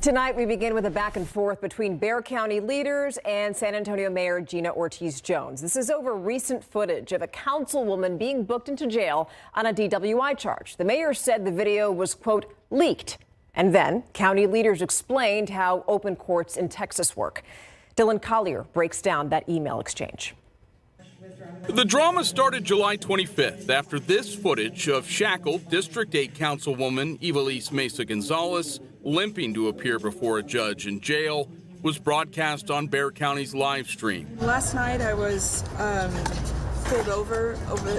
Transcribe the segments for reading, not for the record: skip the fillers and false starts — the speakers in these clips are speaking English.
Tonight, we begin with a back and forth between Bexar County leaders and San Antonio Mayor Gina Ortiz-Jones. This is over recent footage of a councilwoman being booked into jail on a DWI charge. The mayor said the video was, quote, leaked. And then county leaders explained how open courts in Texas work. Dylan Collier breaks down that email exchange. The drama started July 25th after this footage of shackled District 8 Councilwoman Ivelisse Mesa Gonzalez limping to appear before a judge in jail was broadcast on Bexar County's live stream. Last night I was pulled over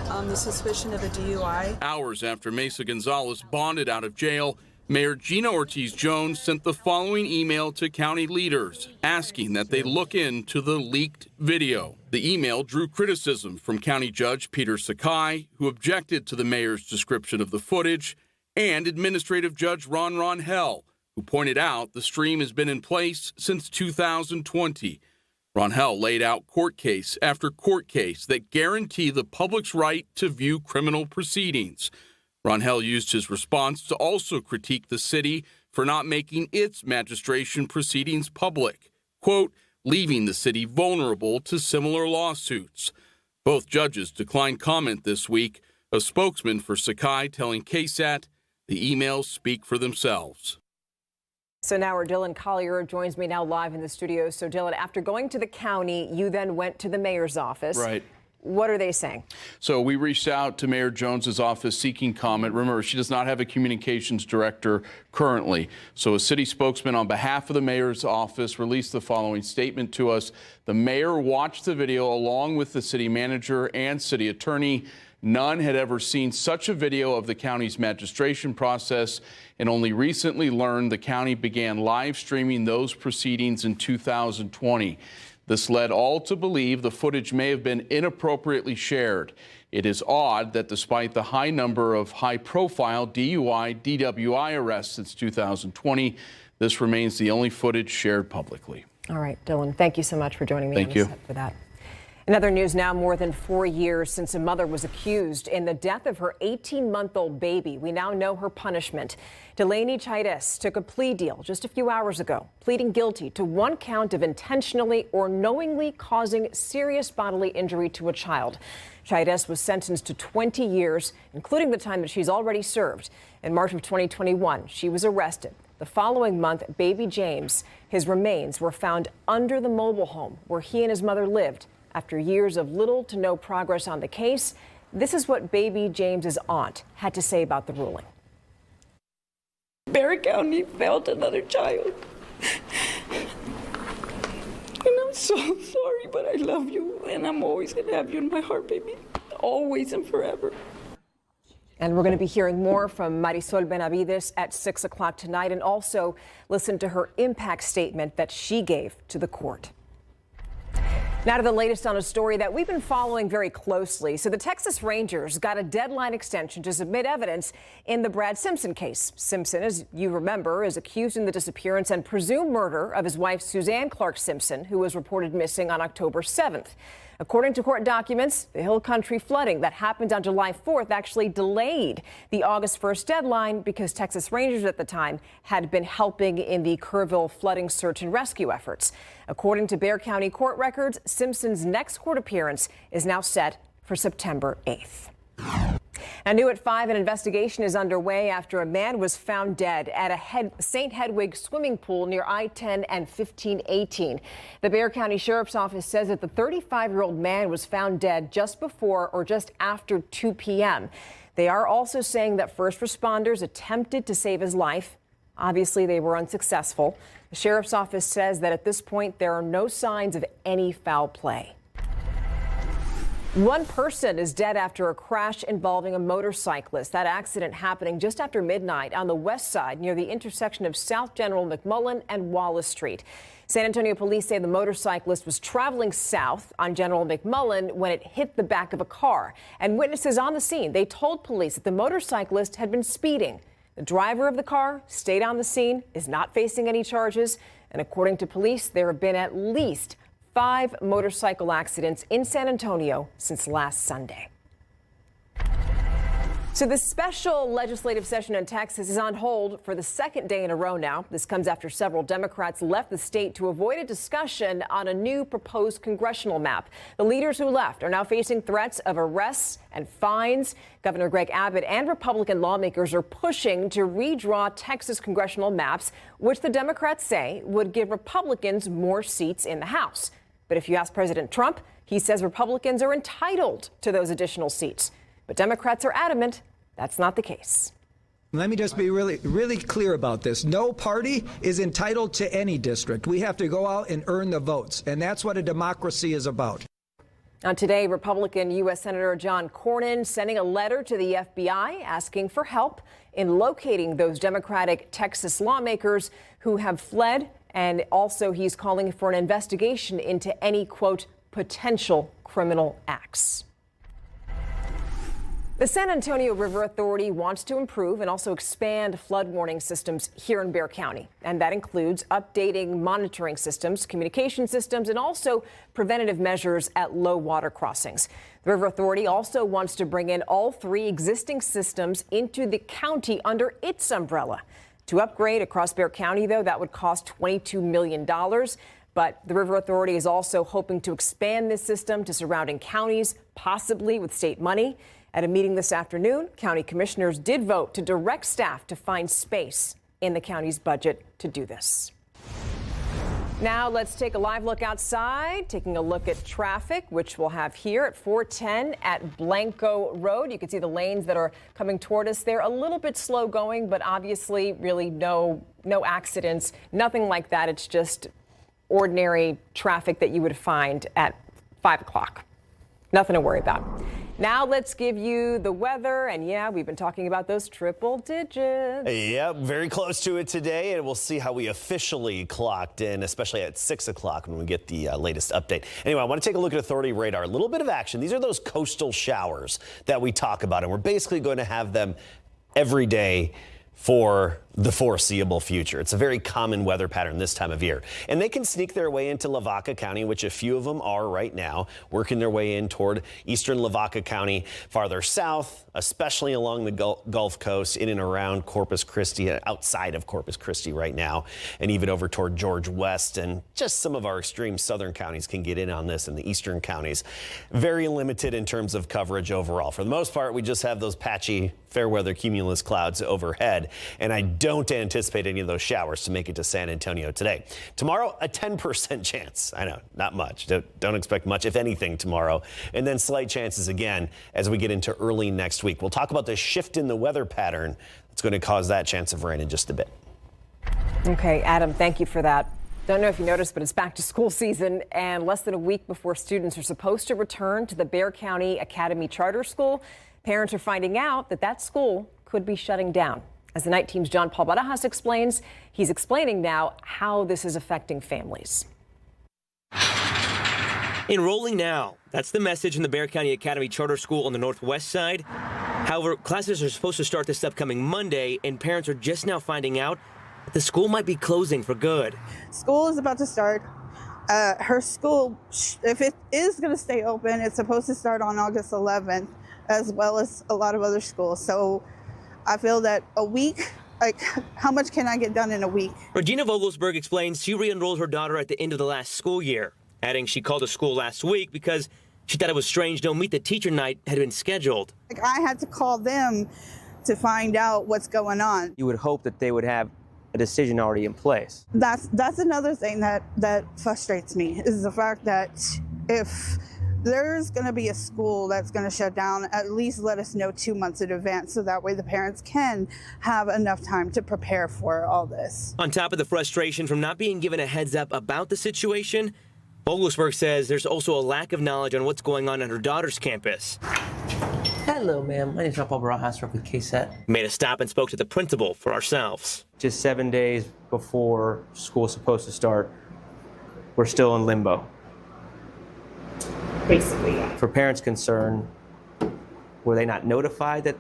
on the suspicion of a DUI. Hours after Mesa Gonzalez bonded out of jail, Mayor Gina Ortiz-Jones sent the following email to county leaders asking that they look into the leaked video. The email drew criticism from County Judge Peter Sakai, who objected to the mayor's description of the footage, and Administrative Judge Ron Hell, who pointed out the stream has been in place since 2020. Ron Hell laid out court case after court case that guarantee the public's right to view criminal proceedings. Ron Hell used his response to also critique the city for not making its magistration proceedings public, quote, leaving the city vulnerable to similar lawsuits. Both judges declined comment this week, a spokesman for Sakai telling KSAT the emails speak for themselves. So now our Dylan Collier joins me now live in the studio. So Dylan, after going to the county, you then went to the mayor's office. Right. What are they saying? So we reached out to Mayor Jones's office seeking comment. Remember, she does not have a communications director currently. So a city spokesman on behalf of the mayor's office released the following statement to us. The mayor watched the video along with the city manager and city attorney. None had ever seen such a video of the county's magistration process and only recently learned the county began live streaming those proceedings in 2020. This led all to believe the footage may have been inappropriately shared. It is odd that despite the high number of high-profile DUI, DWI arrests since 2020, this remains the only footage shared publicly. All right, Dylan, thank you so much for joining me Thank on the you. set for that. In other news now, more than 4 years since a mother was accused in the death of her 18-month-old baby. We now know her punishment. Delaney Chides took a plea deal just a few hours ago, pleading guilty to 1 count of intentionally or knowingly causing serious bodily injury to a child. Chides was sentenced to 20 years, including the time that she's already served. In March of 2021, she was arrested. The following month, baby James, his remains were found under the mobile home where he and his mother lived. After years of little to no progress on the case, this is what baby James's aunt had to say about the ruling. Bexar County failed another child. And I'm so sorry, but I love you, and I'm always going to have you in my heart, baby. Always and forever. And we're going to be hearing more from Marisol Benavides at 6 o'clock tonight, and also listen to her impact statement that she gave to the court. Now to the latest on a story that we've been following very closely. So the Texas Rangers got a deadline extension to submit evidence in the Brad Simpson case. Simpson, as you remember, is accused in the disappearance and presumed murder of his wife, Suzanne Clark Simpson, who was reported missing on October 7th. According to court documents, the Hill Country flooding that happened on July 4th actually delayed the August 1st deadline because Texas Rangers at the time had been helping in the Kerrville flooding search and rescue efforts. According to Bexar County court records, Simpson's next court appearance is now set for September 8th. Now, new at 5, an investigation is underway after a man was found dead at a St. Hedwig swimming pool near I-10 and 1518. The Bexar County Sheriff's Office says that the 35-year-old man was found dead just before or just after 2 p.m. They are also saying that first responders attempted to save his life. Obviously, they were unsuccessful. The Sheriff's Office says that at this point, there are no signs of any foul play. One person is dead after a crash involving a motorcyclist. That accident happening just after midnight on the west side near the intersection of South General McMullen and Wallace Street. San Antonio police say the motorcyclist was traveling south on General McMullen when it hit the back of a car. And witnesses on the scene, they told police that the motorcyclist had been speeding. The driver of the car stayed on the scene, is not facing any charges. And according to police, there have been at least 5 motorcycle accidents in San Antonio since last Sunday. So the special legislative session in Texas is on hold for the second day in a row now. This comes after several Democrats left the state to avoid a discussion on a new proposed congressional map. The leaders who left are now facing threats of arrests and fines. Governor Greg Abbott and Republican lawmakers are pushing to redraw Texas congressional maps, which the Democrats say would give Republicans more seats in the House. But if you ask President Trump, he says Republicans are entitled to those additional seats. But Democrats are adamant that's not the case. Let me just be really clear about this. No party is entitled to any district. We have to go out and earn the votes, and that's what a democracy is about. Now today, Republican U.S. Senator John Cornyn sending a letter to the FBI asking for help in locating those Democratic Texas lawmakers who have fled, and also he's calling for an investigation into any, quote, potential criminal acts. The San Antonio River Authority wants to improve and also expand flood warning systems here in Bexar County. And that includes updating monitoring systems, communication systems, and also preventative measures at low water crossings. The River Authority also wants to bring in all 3 existing systems into the county under its umbrella. To upgrade across Bexar County, though, that would cost $22 million. But the River Authority is also hoping to expand this system to surrounding counties, possibly with state money. At a meeting this afternoon, county commissioners did vote to direct staff to find space in the county's budget to do this. Now let's take a live look outside, taking a look at traffic, which we'll have here at 410 at Blanco Road. You can see the lanes that are coming toward us there. A little bit slow going, but obviously really no accidents, nothing like that. It's just ordinary traffic that you would find at 5 o'clock. Nothing to worry about. Now let's give you the weather. And yeah, we've been talking about those triple digits. Yeah, very close to it today. And we'll see how we officially clocked in, especially at 6 o'clock when we get the latest update. Anyway, I want to take a look at Authority radar. A little bit of action. These are those coastal showers that we talk about. And we're basically going to have them every day for the foreseeable future. It's a very common weather pattern this time of year. And they can sneak their way into Lavaca County, which a few of them are right now, working their way in toward eastern Lavaca County, farther south, especially along the Gulf Coast, in and around Corpus Christi, outside of Corpus Christi right now, and even over toward George West. And just some of our extreme southern counties can get in on this, and the eastern counties. Very limited in terms of coverage overall. For the most part, we just have those patchy fair weather cumulus clouds overhead, and I don't anticipate any of those showers to make it to San Antonio today. Tomorrow, a 10% chance. I know, not much. Don't expect much, if anything, tomorrow. And then slight chances again as we get into early next week. We'll talk about the shift in the weather pattern that's going to cause that chance of rain in just a bit. Okay, Adam, thank you for that. Don't know if you noticed, but it's back to school season, and less than a week before students are supposed to return to the Bexar County Academy Charter School, parents are finding out that that school could be shutting down. As the Night Team's John Paul Barajas explains, he's explaining now how this is affecting families. Enrolling now. That's the message from the Bexar County Academy Charter School on the northwest side. However, classes are supposed to start this upcoming Monday, and parents are just now finding out that the school might be closing for good. School is about to start. Her school, if it is going to stay open, it's supposed to start on August 11th, as well as a lot of other schools. So I feel that a week, like, how much can I get done in a week? Regina Vogelsberg explains she re-enrolled her daughter at the end of the last school year, adding she called the school last week because she thought it was strange no meet the teacher night had been scheduled. Like, I had to call them to find out what's going on. You would hope that they would have a decision already in place. That's another thing that frustrates me, is the fact that if there's going to be a school that's going to shut down, at least let us know 2 months in advance, so that way the parents can have enough time to prepare for all this. On top of the frustration from not being given a heads up about the situation, Vogelsberg says there's also a lack of knowledge on what's going on her daughter's campus. Hello, ma'am. My name is John Paul Barajas, with KSAT. Made a stop and spoke to the principal for ourselves. Just 7 days before school is supposed to start, we're still in limbo. Basically, yeah. For parents concerned, were they not notified that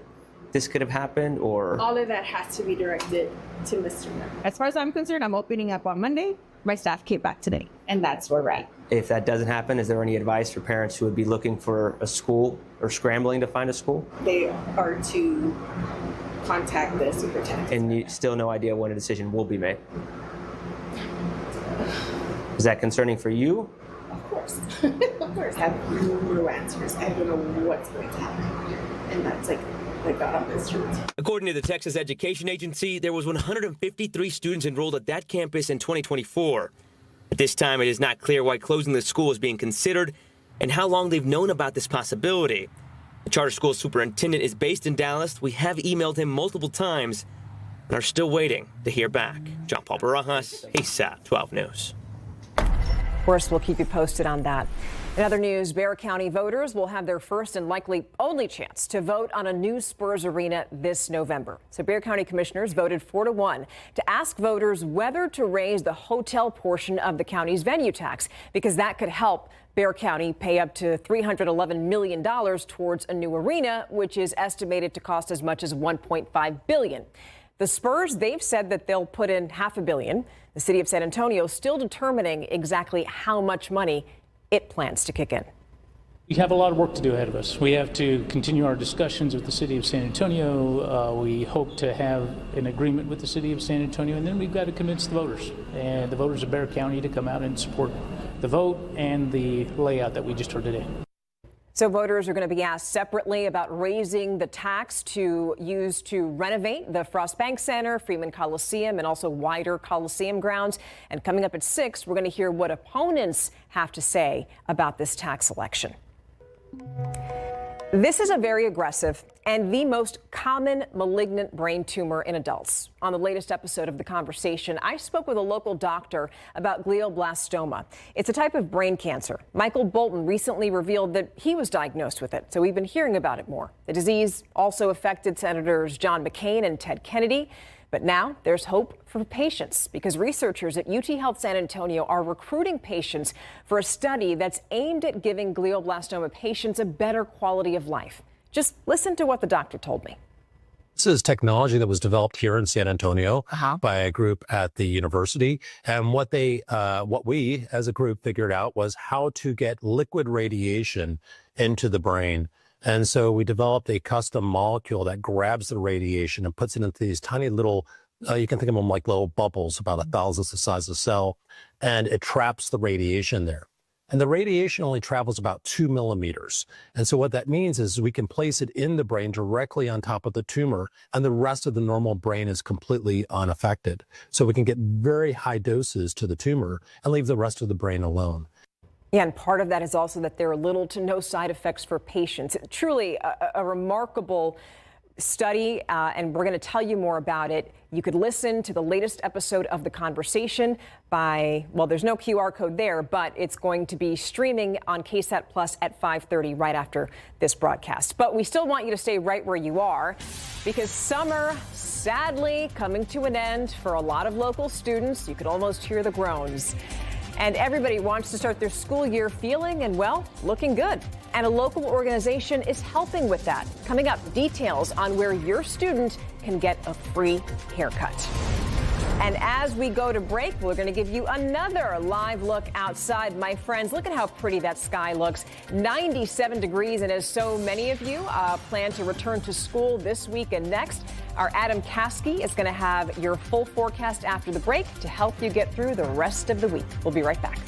this could have happened, or? All of that has to be directed to Mr. Miller. As far as I'm concerned, I'm opening up on Monday. My staff came back today, and that's where we're at. If that doesn't happen, is there any advice for parents who would be looking for a school or scrambling to find a school? They are to contact the superintendent. And you still no idea when a decision will be made? Is that concerning for you? Of course. Of course. I have no answers. I don't know what's going to happen. And that's like God on this truth. According to the Texas Education Agency, there was 153 students enrolled at that campus in 2024. At this time, it is not clear why closing the school is being considered and how long they've known about this possibility. The charter school superintendent is based in Dallas. We have emailed him multiple times and are still waiting to hear back. John Paul Barajas, KSAT 12 News. Of course, we'll keep you posted on that. In other news, Bexar County voters will have their first and likely only chance to vote on a new Spurs arena this November. So Bexar County commissioners voted 4-1 to ask voters whether to raise the hotel portion of the county's venue tax, because that could help Bexar County pay up to $311 million towards a new arena, which is estimated to cost as much as $1.5 billion. The Spurs, they've said that they'll put in $500 million. The city of San Antonio still determining exactly how much money it plans to kick in. We have a lot of work to do ahead of us. We have to continue our discussions with the city of San Antonio. We hope to have an agreement with the city of San Antonio, and then we've got to convince the voters and the voters of Bexar County to come out and support the vote and the layout that we just heard today. So voters are going to be asked separately about raising the tax to use to renovate the Frost Bank Center, Freeman Coliseum, and also wider Coliseum grounds. And coming up at 6, we're going to hear what opponents have to say about this tax election. This is a very aggressive and the most common malignant brain tumor in adults. On the latest episode of The Conversation, I spoke with a local doctor about glioblastoma. It's a type of brain cancer. Michael Bolton recently revealed that he was diagnosed with it, so we've been hearing about it more. The disease also affected Senators John McCain and Ted Kennedy. But now there's hope for patients, because researchers at UT Health San Antonio are recruiting patients for a study that's aimed at giving glioblastoma patients a better quality of life. Just listen to what the doctor told me. This is technology that was developed here in San Antonio by a group at the university. And what we as a group figured out was how to get liquid radiation into the brain. And so we developed a custom molecule that grabs the radiation and puts it into these tiny little, you can think of them like little bubbles, about 1,000th the size of a cell, and it traps the radiation there. And the radiation only travels about 2 millimeters. And so what that means is we can place it in the brain directly on top of the tumor, and the rest of the normal brain is completely unaffected. So we can get very high doses to the tumor and leave the rest of the brain alone. Yeah, and part of that is also that there are little to no side effects for patients. Truly a remarkable study, and we're going to tell you more about it. You could listen to the latest episode of The Conversation by, well, there's no QR code there, but it's going to be streaming on KSAT Plus at 5:30 right after this broadcast. But we still want you to stay right where you are, because summer, sadly, coming to an end for a lot of local students. You could almost hear the groans. And everybody wants to start their school year feeling and, well, looking good. And a local organization is helping with that. Coming up, details on where your student can get a free haircut. And as we go to break, we're going to give you another live look outside. My friends, look at how pretty that sky looks. 97 degrees, and as so many of you plan to return to school this week and next, our Adam Caskey is going to have your full forecast after the break to help you get through the rest of the week. We'll be right back.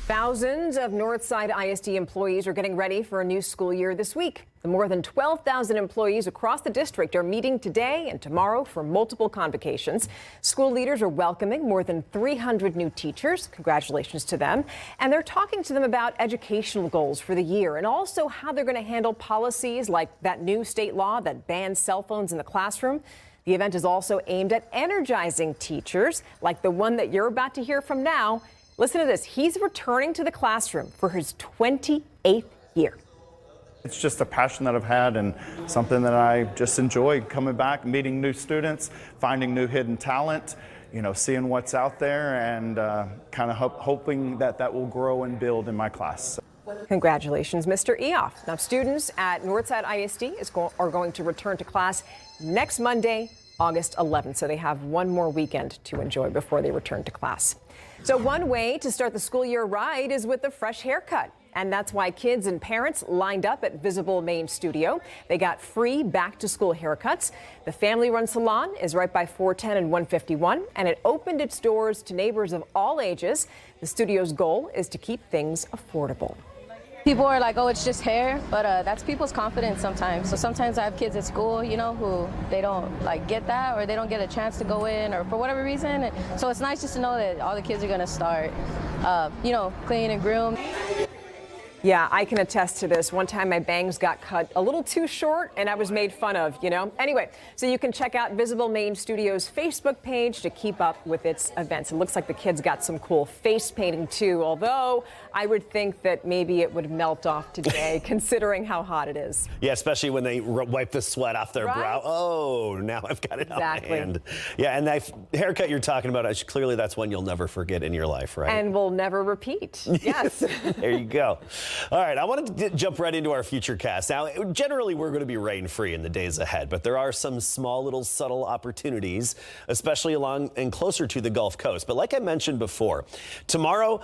Thousands of Northside ISD employees are getting ready for a new school year this week. The more than 12,000 employees across the district are meeting today and tomorrow for multiple convocations. School leaders are welcoming more than 300 new teachers. Congratulations to them. And they're talking to them about educational goals for the year and also how they're going to handle policies like that new state law that bans cell phones in the classroom. The event is also aimed at energizing teachers like the one that you're about to hear from now. Listen to this. He's returning to the classroom for his 28th year. It's just a passion that I've had and something that I just enjoy coming back, meeting new students, finding new hidden talent, seeing what's out there and kind of hoping that that will grow and build in my class. Congratulations, Mr. Eoff. Now, students at Northside ISD are going to return to class next Monday, August 11th. So they have one more weekend to enjoy before they return to class. So one way to start the school year right is with a fresh haircut. And that's why kids and parents lined up at Visible Main Studio. They got free back-to-school haircuts. The family-run salon is right by 410 and 151, and it opened its doors to neighbors of all ages. The studio's goal is to keep things affordable. People are like, oh, it's just hair, but that's people's confidence sometimes. So sometimes I have kids at school, who they don't get that, or they don't get a chance to go in, or for whatever reason. So it's nice just to know that all the kids are going to start, clean and groom. Yeah, I can attest to this. One time my bangs got cut a little too short and I was made fun of, Anyway, so you can check out Visible Main Studio's Facebook page to keep up with its events. It looks like the kids got some cool face painting too, although I would think that maybe it would melt off today considering how hot it is. Yeah, especially when they wipe the sweat off their brow. Oh, now I've got it on my hand. Yeah, and that haircut you're talking about, clearly that's one you'll never forget in your life, right? And will never repeat. Yes. There you go. All right, I wanted to jump right into our future cast. Now, generally, we're going to be rain-free in the days ahead, but there are some small little subtle opportunities, especially along and closer to the Gulf Coast. But like I mentioned before, tomorrow,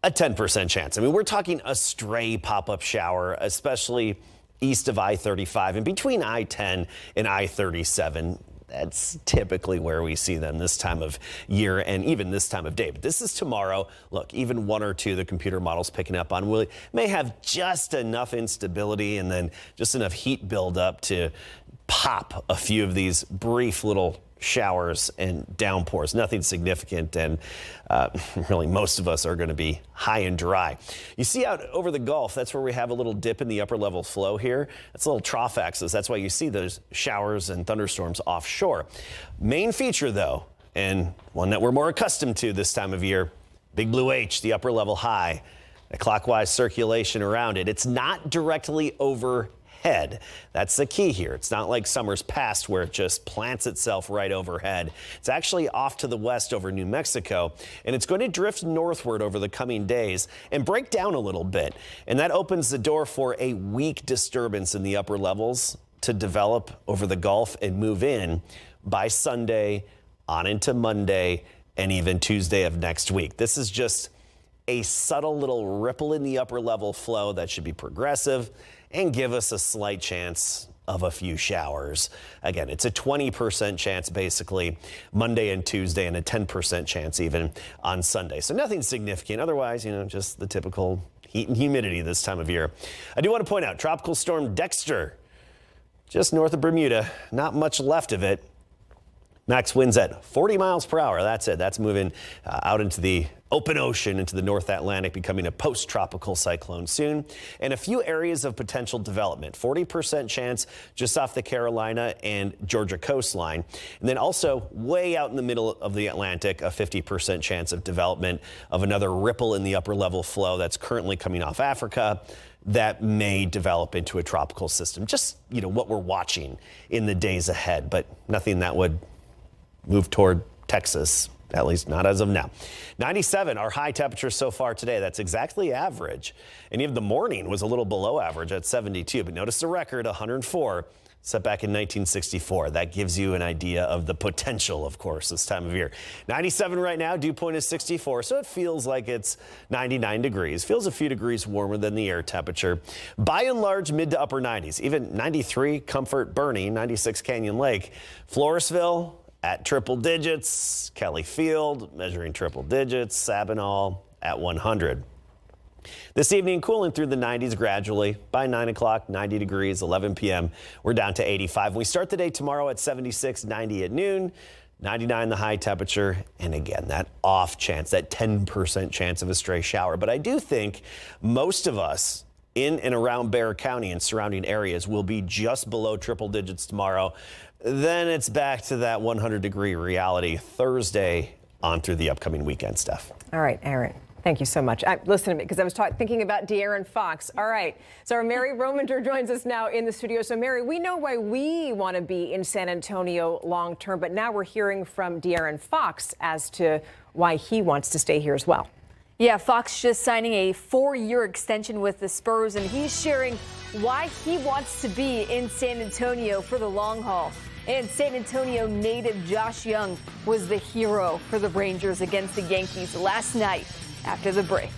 a 10% chance. I mean, we're talking a stray pop-up shower, especially east of I-35 and between I-10 and I-37. That's typically where we see them this time of year and even this time of day. But this is tomorrow. Look, even one or two the computer models picking up on may have just enough instability and then just enough heat buildup to pop a few of these brief little showers and downpours. Nothing significant, and really most of us are going to be high and dry. You see out over the Gulf, that's where we have a little dip in the upper level flow here. That's a little trough axis. That's why you see those showers and thunderstorms offshore. Main feature though, and one that we're more accustomed to this time of year, Big Blue H, the upper level high, a clockwise circulation around it. It's not directly overhead. That's the key here. It's not like summers past where it just plants itself right overhead. It's actually off to the west over New Mexico, and it's going to drift northward over the coming days and break down a little bit. And that opens the door for a weak disturbance in the upper levels to develop over the Gulf and move in by Sunday on into Monday and even Tuesday of next week. This is just a subtle little ripple in the upper level flow that should be progressive and give us a slight chance of a few showers. Again, it's a 20% chance basically Monday and Tuesday and a 10% chance even on Sunday. So nothing significant. Otherwise, just the typical heat and humidity this time of year. I do want to point out Tropical Storm Dexter, just north of Bermuda, not much left of it. Max winds at 40 miles per hour. That's it. That's moving out into the open ocean, into the North Atlantic, becoming a post-tropical cyclone soon. And a few areas of potential development. 40% chance just off the Carolina and Georgia coastline. And then also way out in the middle of the Atlantic, a 50% chance of development of another ripple in the upper level flow that's currently coming off Africa that may develop into a tropical system. Just, what we're watching in the days ahead, but nothing that would move toward Texas, at least not as of now. 97, our high temperature so far today. That's exactly average. And even the morning was a little below average at 72. But notice the record, 104, set back in 1964. That gives you an idea of the potential, of course, this time of year. 97 right now, dew point is 64, so it feels like it's 99 degrees. Feels a few degrees warmer than the air temperature. By and large, mid to upper 90s. Even 93, Comfort, Bernie, 96, Canyon Lake. Floresville, at triple digits. Kelly Field measuring triple digits. Sabinal at 100. This evening, cooling through the 90s gradually. By 9 o'clock, 90 degrees, 11 p.m., we're down to 85. We start the day tomorrow at 76, 90 at noon, 99 the high temperature, and again, that off chance, that 10% chance of a stray shower. But I do think most of us in and around Bexar County and surrounding areas will be just below triple digits tomorrow. Then it's back to that 100-degree reality Thursday on through the upcoming weekend, Steph. All right, Aaron. Thank you so much. Listen to me, because I was thinking about De'Aaron Fox. All right, so Mary Romander joins us now in the studio. So, Mary, we know why we want to be in San Antonio long term, but now we're hearing from De'Aaron Fox as to why he wants to stay here as well. Yeah, Fox just signing a 4-year extension with the Spurs, and he's sharing why he wants to be in San Antonio for the long haul. And San Antonio native Josh Young was the hero for the Rangers against the Yankees last night after the break.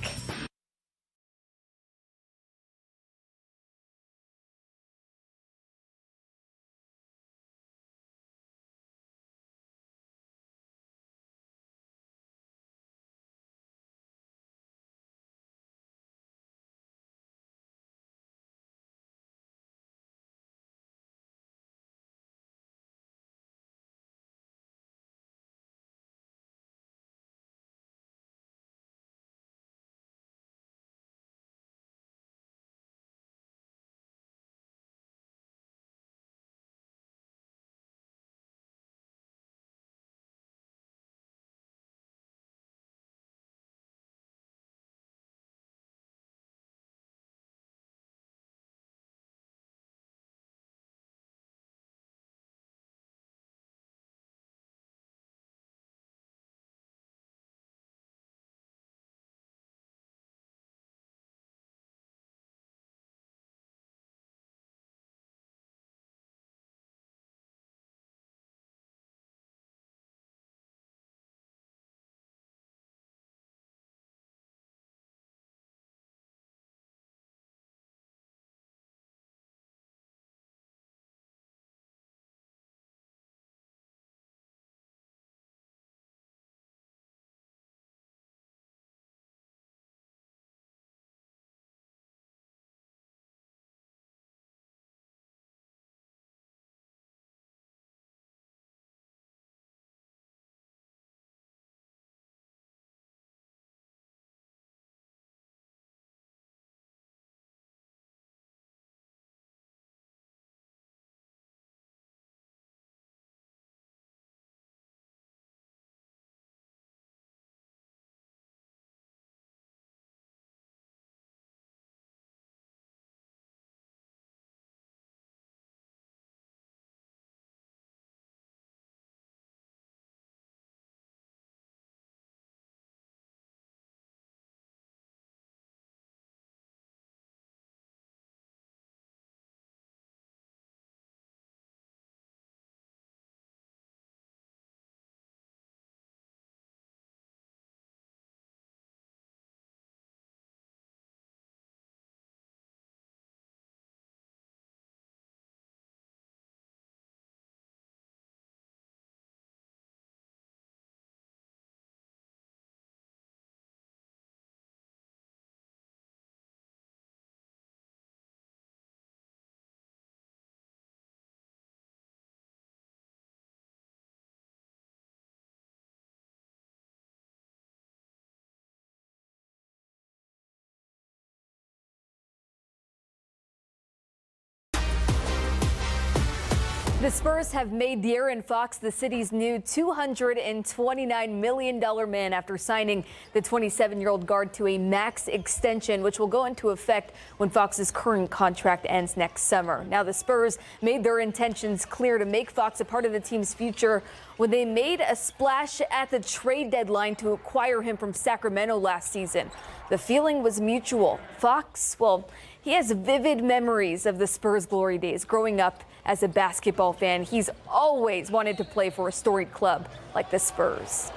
The Spurs have made De'Aaron Fox the city's new $229 million man after signing the 27-year-old guard to a max extension, which will go into effect when Fox's current contract ends next summer. Now, the Spurs made their intentions clear to make Fox a part of the team's future when they made a splash at the trade deadline to acquire him from Sacramento last season. The feeling was mutual. Fox, well, he has vivid memories of the Spurs' glory days. Growing up as a basketball fan, he's always wanted to play for a storied club like the Spurs.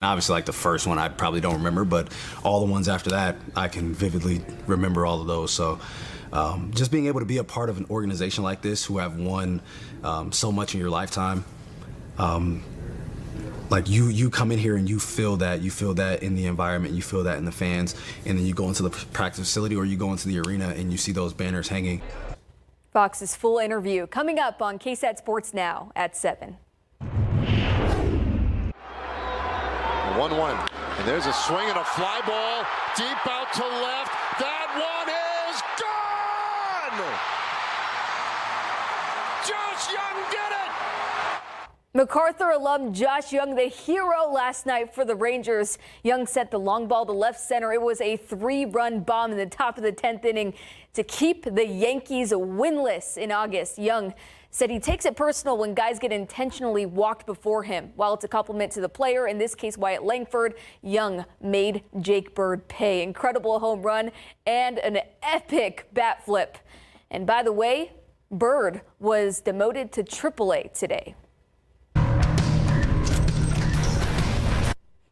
Obviously, like the first one, I probably don't remember, but all the ones after that, I can vividly remember all of those. So just being able to be a part of an organization like this who have won so much in your lifetime, like you come in here and you feel that in the environment, you feel that in the fans, and then you go into the practice facility or you go into the arena and you see those banners hanging. Fox's full interview coming up on KSAT Sports Now at 7. 1-1, and there's a swing and a fly ball deep out to left. That one is gone! Josh Young did it! MacArthur alum Josh Young, the hero last night for the Rangers. Young sent the long ball to left center. It was a 3-run bomb in the top of the 10th inning to keep the Yankees winless in August. Young said he takes it personal when guys get intentionally walked before him. While it's a compliment to the player, in this case Wyatt Langford, Young made Jake Bird pay. Incredible home run and an epic bat flip. And by the way, Bird was demoted to AAA today.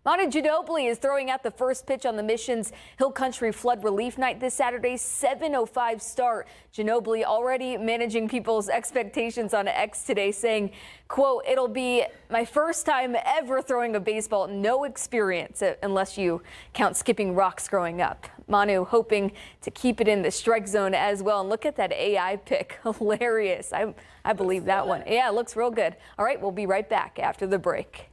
Manu Ginobili is throwing out the first pitch on the Mission's Hill Country Flood Relief Night this Saturday, 7:05 start. Ginobili already managing people's expectations on X today, saying, quote, "It'll be my first time ever throwing a baseball. No experience, unless you count skipping rocks growing up." Manu hoping to keep it in the strike zone as well. And look at that AI pick. Hilarious. I believe that one. Yeah, it looks real good. All right, we'll be right back after the break.